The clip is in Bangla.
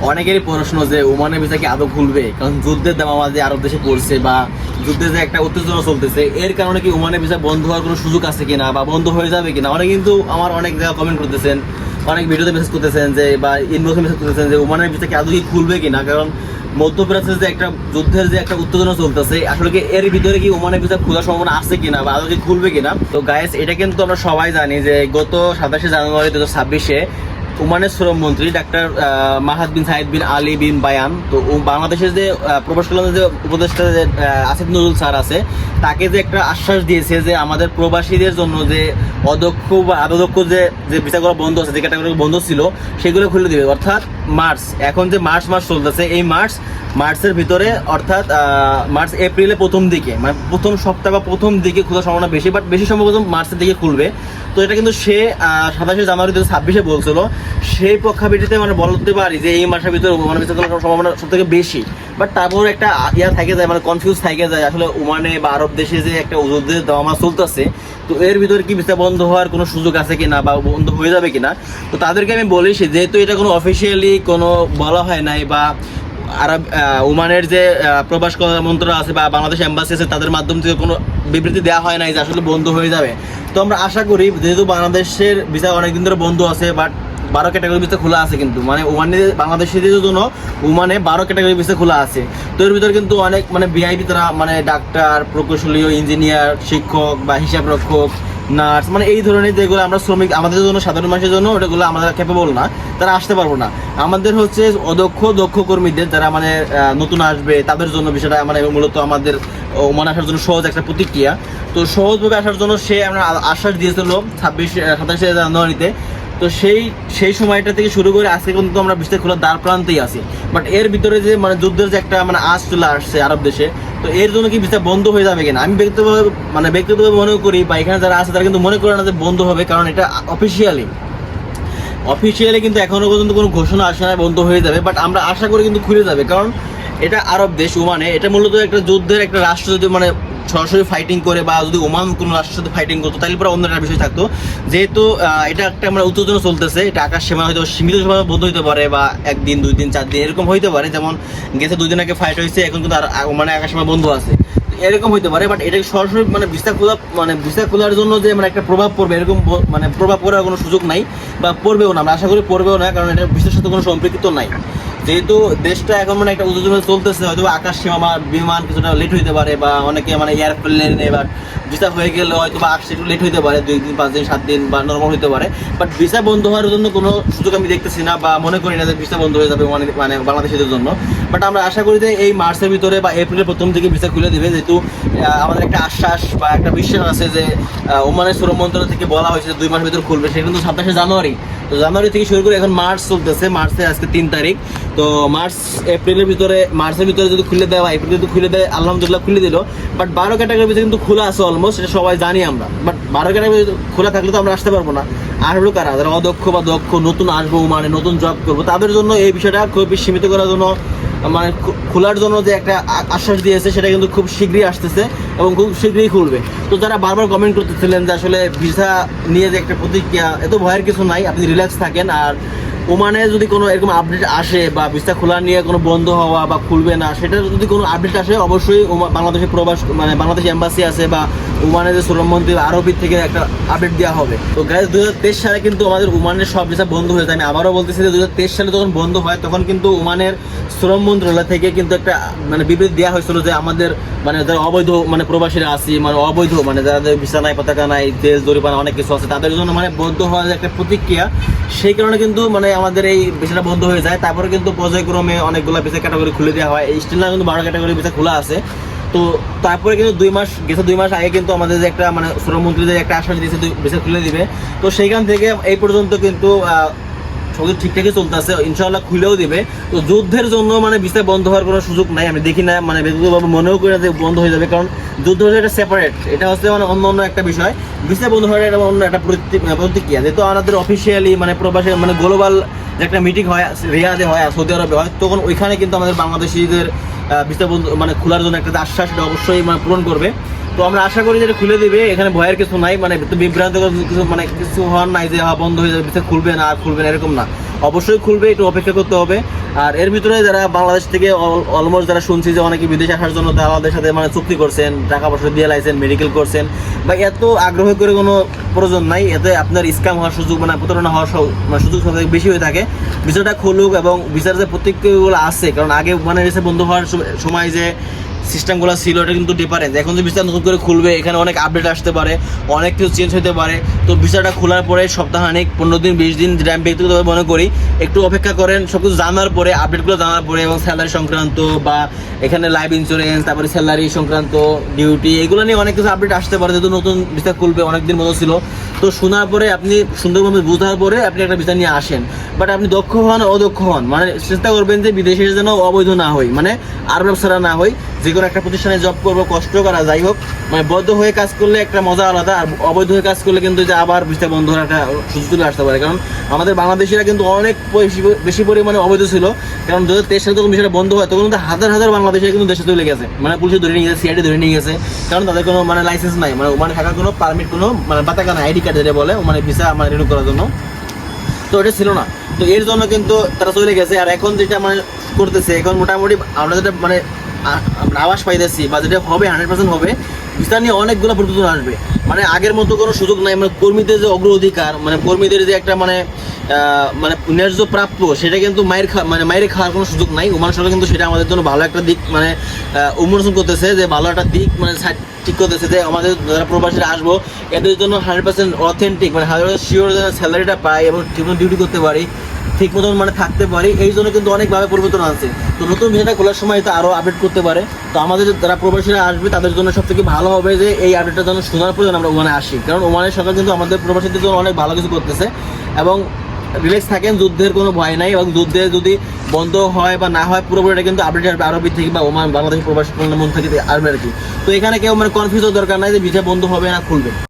অনেকেরই প্রশ্ন যে ওমানের ভিসা কি আদৌ খুলবে, কারণ যুদ্ধের দামামা যে আরব দেশে পড়ছে বা যুদ্ধে যে একটা উত্তেজনা চলতেছে, এর কারণে কি ওমানের ভিসা বন্ধ হওয়ার কোনো সুযোগ আছে কিনা বা বন্ধ হয়ে যাবে কিনা। অনেকে কিন্তু আমার অনেক জায়গায় কমেন্ট করতেছেন, অনেক ভিডিওতে মেসেজ করতেছেন যে বা ইনবক্সে মেসেজ করতেছেন যে ওমানের ভিসা কি আদৌ কি খুলবে কিনা, কারণ মধ্যপ্রাচ্যের যে একটা যুদ্ধের যে একটা উত্তেজনা চলতেছে, আসলে কি এর ভিতরে কি ওমানের ভিসা খোলার সম্ভাবনা আছে কিনা বা আদৌ কি খুলবে কিনা। তো গাইস, এটা কিন্তু আমরা সবাই জানি যে গত 27শে জানুয়ারি 2026-এ ওমানের শ্রমমন্ত্রী ডাক্তার মাহাদ বিন সাইদ বিন আলী বিন বায়ান, তো বাংলাদেশের যে প্রবাস কল্যাণের যে উপদেষ্টা যে আসিফ নজরুল স্যার আছে, তাকে যে একটা আশ্বাস দিয়েছে যে আমাদের প্রবাসীদের জন্য যে অদক্ষ বা অদক্ষ যে ভিসাগুলো বন্ধ আছে, যে ক্যাটাগরি বন্ধ ছিল, সেগুলো খুলে দিবে। অর্থাৎ মার্চ, এখন যে মার্চ মাস চলতেছে, এই মার্চের ভিতরে, অর্থাৎ মার্চ এপ্রিলের প্রথম দিকে, মানে প্রথম সপ্তাহ বা প্রথম দিকে খোলার সম্ভাবনা বেশি, বাট বেশি সম্ভবত মার্চের দিকে খুলবে। তো এটা কিন্তু সে 27শে জানুয়ারি 2026-এ বলছিল, সেই প্রেক্ষাপটে মানে বলতে পারি যে এই মাসের ভিতরে ওমানের ভিসা খোলার সম্ভাবনা সব থেকে বেশি। বাট তারপর একটা থাকে যায়, মানে কনফিউজ থাকে যায়, আসলে ওমানে বা আরব দেশে যে একটা যুদ্ধের দামামা চলতেছে, তো এর ভিতরে কি ভিসা বন্ধ হওয়ার কোনো সুযোগ আছে কিনা বা বন্ধ হয়ে যাবে কিনা। তো তাদেরকে আমি বলি, যেহেতু এটা কোনো অফিসিয়ালি কোনো বলা হয় নাই বা আরব ওমানের যে প্রবাস মন্ত্রণালয় আছে বা বাংলাদেশ এম্বাসি আছে, তাদের মাধ্যম থেকে কোনো বিবৃতি দেওয়া হয় নাই যে আসলে বন্ধ হয়ে যাবে। তো আমরা আশা করি, যেহেতু বাংলাদেশের ভিসা অনেকদিন ধরে বন্ধ আছে, বাট 12 ক্যাটাগরি ভিসা খোলা আছে, কিন্তু মানে ওমানে বাংলাদেশিদের জন্য ওমানে 12 ক্যাটাগরি ভিসা খোলা আছে। তো এর ভিতরে কিন্তু অনেক মানে ভিআইপি তারা, মানে ডাক্তার, প্রকৌশলী, ইঞ্জিনিয়ার, শিক্ষক বা হিসাব রক্ষক, নার্স, মানে এই ধরনের যেগুলো আমরা শ্রমিক, আমাদের জন্য সাধারণ মানুষের জন্য ওটাগুলো আমাদের ক্যাপেবল না, তারা আসতে পারবো না। আমাদের হচ্ছে দক্ষ কর্মীদের, যারা মানে নতুন আসবে, তাদের জন্য বিষয়টা মানে মূলত আমাদের ওমান আসার জন্য সহজ একটা প্রতিক্রিয়া। তো সহজভাবে আসার জন্য সে আমরা আশ্বাস দিয়েছিল 27শে জানুয়ারিতে। তো সেই সময়টা থেকে শুরু করে আজকে কিন্তু আমরা ভিসা খোলার দ্বার প্রান্তেই আছি। বাট এর ভিতরে যে মানে যুদ্ধের যে একটা মানে আজ চলে আসছে আরব দেশে, তো এর জন্য কি ভিসা বন্ধ হয়ে যাবে কিনা, আমি ব্যক্তিগতভাবে মনে করি, বা এখানে যারা আছে তারা কিন্তু মনে করে না যে বন্ধ হবে, কারণ এটা অফিসিয়ালি কিন্তু এখনো পর্যন্ত কোনো ঘোষণা আসে না বন্ধ হয়ে যাবে। বাট আমরা আশা করি কিন্তু খুলে যাবে, কারণ এটা আরব দেশ ওমানে, এটা মূলত একটা যুদ্ধের একটা রাষ্ট্র যদি মানে সরাসরি ফাইটিং করে, বা যদি ওমান কোনো রাষ্ট্রের সাথে ফাইটিং করতো, তাহলে পরে অন্য একটা বিষয় থাকতো। যেহেতু এটা একটা আমরা উত্তেজনা চলতেছে, এটা আকাশ সীমা হয়তো সীমিত সময় বন্ধ হইতে পারে, বা 1 দিন 2 দিন 4 দিন এরকম হইতে পারে, যেমন গেছে 2 দিন আগে ফাইট হয়েছে, এখন কিন্তু মানে আকাশ সীমা বন্ধ আছে, এরকম হইতে পারে। বাট এটা সরাসরি মানে ভিসা খোলার জন্য যে মানে একটা প্রভাব পড়বে, এরকম মানে প্রভাব পড়ার কোনো সুযোগ নাই, বা পড়বেও না, আমরা আশা করি পড়বেও না, কারণ এটা বিশ্বের সাথে কোনো সম্পৃক্ত নাই। যেহেতু দেশটা এখন মানে একটা উত্তেজনা চলতেছে, হয়তো আকাশ সীমা বা বিমান কিছুটা লেট হইতে পারে, বা অনেকে মানে এয়ারপ্লেনে বা ভিসা হয়ে গেলে হয়তো বা আসতে একটু লেট হইতে পারে, 2 দিন 5 দিন 7 দিন বা নর্মাল হইতে পারে। বাট ভিসা বন্ধ হওয়ার জন্য কোনো সুযোগ আমি দেখতেছি না, বা মনে করি না যে ভিসা বন্ধ হয়ে যাবে মানে বাংলাদেশিদের জন্য। বাট আমরা আশা করি যে এই মার্চের ভিতরে বা এপ্রিলের প্রথম দিকে ভিসা খুলে দেবে, যেহেতু আমাদের একটা আশ্বাস বা একটা বিশ্বাস আছে যে ওমানের শ্রম মন্ত্রণালয় থেকে বলা হয়েছে যে 2 মাসের ভিতরে খুলবে, সেটা কিন্তু 27শে জানুয়ারি। তো জানুয়ারি থেকে শুরু করে এখন মার্চ চলতেছে, মার্চে আজকে 3 তারিখ। তো মার্চের ভিতরে যদি খুলে দেয় বা এপ্রিলে যদি খুলে দেয়, আলহামদুলিল্লাহ খুলে দিল। বাট 12 ক্যাটাগরির ভিতরে কিন্তু খোলা আছে অলমোস্ট, সেটা সবাই জানি আমরা। বাট 12 ক্যাটাগরি খোলা থাকলে তো আমরা আসতে পারবো না। আসবো কারা, যারা অদক্ষ বা দক্ষ, নতুন আসবো মানে নতুন জব করবো, তাদের জন্য এই বিষয়টা খুব সীমিত করার জন্য, মানে খোলার জন্য যে একটা আশ্বাস দিয়েছে, সেটা কিন্তু খুব শীঘ্রই আসতেছে এবং খুব শীঘ্রই খুলবে। তো যারা বারবার কমেন্ট করতেছিলেন যে আসলে ভিসা নিয়ে যে একটা প্রতিক্রিয়া, এত ভয়ের কিছু নাই, আপনি রিল্যাক্স থাকেন। আর ওমানে যদি কোনো এরকম আপডেট আসে বা ভিসা খোলা নিয়ে কোনো বন্ধ হওয়া বা খুলবে না, সেটা যদি কোনো আপডেট আসে, অবশ্যই বাংলাদেশের মানে বাংলাদেশ এম্বাসি আছে বা ওমানের যে শ্রমমন্ত্রী আরবি থেকে একটা আপডেট দেওয়া হবে। তো গাইস, 2023 সালে কিন্তু আমাদের ওমানের সব ভিসা বন্ধ হয়ে যায়। আমি আবারও বলতেছি যে 2023 সালে যখন বন্ধ হয়, তখন কিন্তু ওমানের শ্রম মন্ত্রণালয় থেকে কিন্তু একটা মানে বিবৃতি দেওয়া হয়েছিল যে আমাদের মানে যারা অবৈধ মানে প্রবাসীরা আছি, মানে অবৈধ মানে যাদের ভিসা নাই, পতাকা নাই, দেশ জরিমানা অনেক কিছু আছে, তাদের জন্য মানে বন্ধ হওয়ার একটা প্রতিক্রিয়া, সেই কারণে কিন্তু মানে আমাদের এই ভিসাটা বন্ধ হয়ে যায়। তারপরে কিন্তু পর্যায়ক্রমে অনেকগুলো ভিসা ক্যাটাগরি খুলে দেওয়া হয়, স্টিল না কিন্তু 12 ক্যাটাগরি ভিসা খোলা আছে। তো তারপরে কিন্তু 2 মাস আগে কিন্তু আমাদের যে একটা মানে শ্রমমন্ত্রী যে একটা আশ্বাস দিয়েছে ভিসা খুলে দিবে। তো সেইখান থেকে এই পর্যন্ত কিন্তু সব ঠিকঠাকই চলতেছে, ইনশাআল্লাহ খুলেও দিবে। তো যুদ্ধের জন্য মানে ভিসা বন্ধ হওয়ার কোনো সুযোগ নাই, আমি দেখি না, মানে ব্যক্তিগতভাবে মনেও করি না যে বন্ধ হয়ে যাবে, কারণ যুদ্ধ হলে এটা সেপারেট, এটা হচ্ছে মানে অন্য একটা বিষয়। ভিসা বন্ধ হওয়ার এটা অন্য একটা প্রতিক্রিয়া। যেহেতু আমাদের অফিসিয়ালি মানে প্রবাসী মানে গ্লোবাল যে একটা মিটিং হয়, রিয়াদে হয়, সৌদি আরবে হয়, তখন ওইখানে কিন্তু আমাদের বাংলাদেশিদের ভিসা বন্ধ মানে খোলার জন্য একটা আশ্বাস, সেটা অবশ্যই মানে পূরণ করবে। তো আমরা আশা করি যে এটা খুলে দেবে, এখানে ভয়ের কিছু নাই, মানে বিভ্রান্ত কিছু মানে কিছু হওয়ার নাই যে বন্ধ হয়ে যাবে, ভিসা খুলবে না আর খুলবে না, এরকম না। অবশ্যই খুলবে, একটু অপেক্ষা করতে হবে। আর এর ভিতরে যারা বাংলাদেশ থেকে অলমোস্ট যারা শুনছি যে অনেকে বিদেশে আসার জন্য দালালদের সাথে মানে চুক্তি করছেন, টাকা পয়সা দিয়ে লাইছেন, মেডিকেল করছেন, বা এত আগ্রহ করে কোনো প্রয়োজন নাই। এতে আপনার স্ক্যাম হওয়ার সুযোগ মানে প্রতারণা হওয়ার মানে সুযোগ সবথেকে বেশি হয়ে থাকে। ভিসাটা খুলুক এবং ভিসার যে প্রত্যেকগুলো আছে, কারণ আগে মানে ভিসা বন্ধ হওয়ার সময় যে সিস্টেমগুলো ছিল এটা কিন্তু ডিফারেন্স। এখন যে ভিসা নতুন করে খুলবে এখানে অনেক আপডেট আসতে পারে, অনেক কিছু চেঞ্জ হতে পারে। তো ভিসাটা খোলার পরে সপ্তাহানিক 15 দিন 20 দিন, যেটা আমি ব্যক্তিগতভাবে মনে করি, একটু অপেক্ষা করেন সব কিছু জানার পরে, আপডেটগুলো জানার পরে, এবং স্যালারি সংক্রান্ত বা এখানে লাইফ ইন্স্যুরেন্স, তারপরে স্যালারি সংক্রান্ত ডিউটি, এগুলো নিয়ে অনেক কিছু আপডেট আসতে পারে। যেহেতু নতুন ভিসা খুলবে, অনেকদিন মতো ছিল, তো শোনার পরে আপনি সুন্দরভাবে বোঝার পরে আপনি একটা ভিসা নিয়ে আসেন। বাট আপনি দক্ষ হন অদক্ষ হন, মানে চেষ্টা করবেন যে বিদেশে যেন অবৈধ না হই, মানে আর ব্যবসাটা না হই। যে কোনো একটা প্রতিষ্ঠানে জব করবো, কষ্ট করা যাই হোক, মানে বৈধ হয়ে কাজ করলে একটা মজা আলাদা, আর অবৈধ হয়ে কাজ করলে কিন্তু যে আবার ভিসা বন্ধ হওয়ার একটা সুযোগ চলে আসতে পারে। কারণ আমাদের বাংলাদেশিরা কিন্তু অনেক বেশি পরিমাণে অবৈধ ছিল। কারণ 2023 সালে যখন বিষয়টা বন্ধ হয় তখন কিন্তু হাজার হাজার বাংলাদেশিরা কিন্তু দেশে চলে গেছে, মানে পুলিশে ধরে নিয়ে গেছে, সিআইডি ধরে নিয়ে গেছে। কারণ তাদের কোনো মানে লাইসেন্স নাই, মানে ওখানে থাকার কোনো পারমিট, কোনো মানে পাতাকা নাই, আইডি কার্ড যেটা বলে, মানে ভিসা মানে রিনিউ করার জন্য, তো এটা ছিল না। তো এর জন্য কিন্তু তারা চলে গেছে। আর এখন যেটা মানে করতেছে, এখন মোটামুটি আমরা যেটা মানে আওয়াজ পাইতেছি বা যেটা হবে 100% হবে, ভিসা নিয়ে অনেকগুলো পরিবর্তন আসবে। মানে আগের মতো কোনো সুযোগ নাই, মানে কর্মীদের যে অগ্রাধিকার, মানে কর্মীদের যে একটা মানে মানে ন্যায্য প্রাপ্য, সেটা কিন্তু মায়ের খাওয়ার কোনো সুযোগ নাই। ওমান সরকার কিন্তু সেটা আমাদের জন্য ভালো একটা দিক মানে উন্মোচন করতেছে, যে ভালো একটা দিক মানে ঠিক করতেছে, যে আমাদের যারা প্রবাসীরা আসবো এদের জন্য 100% অথেন্টিক মানে 100% শিওর যেন স্যালারিটা পাই এবং ঠিকমতো ডিউটি করতে পারি, ঠিক মতন মানে থাকতে পারি। এই জন্য কিন্তু অনেকভাবে পরিবর্তন আছে। তো নতুন ভিসাটা খোলার সময় তো আরও আপডেট করতে পারে। তো আমাদের যারা প্রবাসীরা আসবে তাদের জন্য সব থেকে ভালো হবে যে এই আপডেটটা যেন শোনার পর যেন আমরা ওমানে আসি। কারণ ওমানের সরকার কিন্তু আমাদের প্রবাসীদের জন্য অনেক ভালো কিছু করতেছে। এবং রিল্যাক্স থাকেন, যুদ্ধের কোনো ভয় নাই। এবং যুদ্ধে যদি বন্ধ হয় বা না হয়, পুরোপুরিটা কিন্তু আপডেট আসবে আরবি থেকে বা ওমান বাংলাদেশ প্রবাসী মন থেকে আসবে আর কি। তো এখানে কেউ মানে কনফিউজও দরকার নাই যে ভিসা বন্ধ হবে না খুলবে।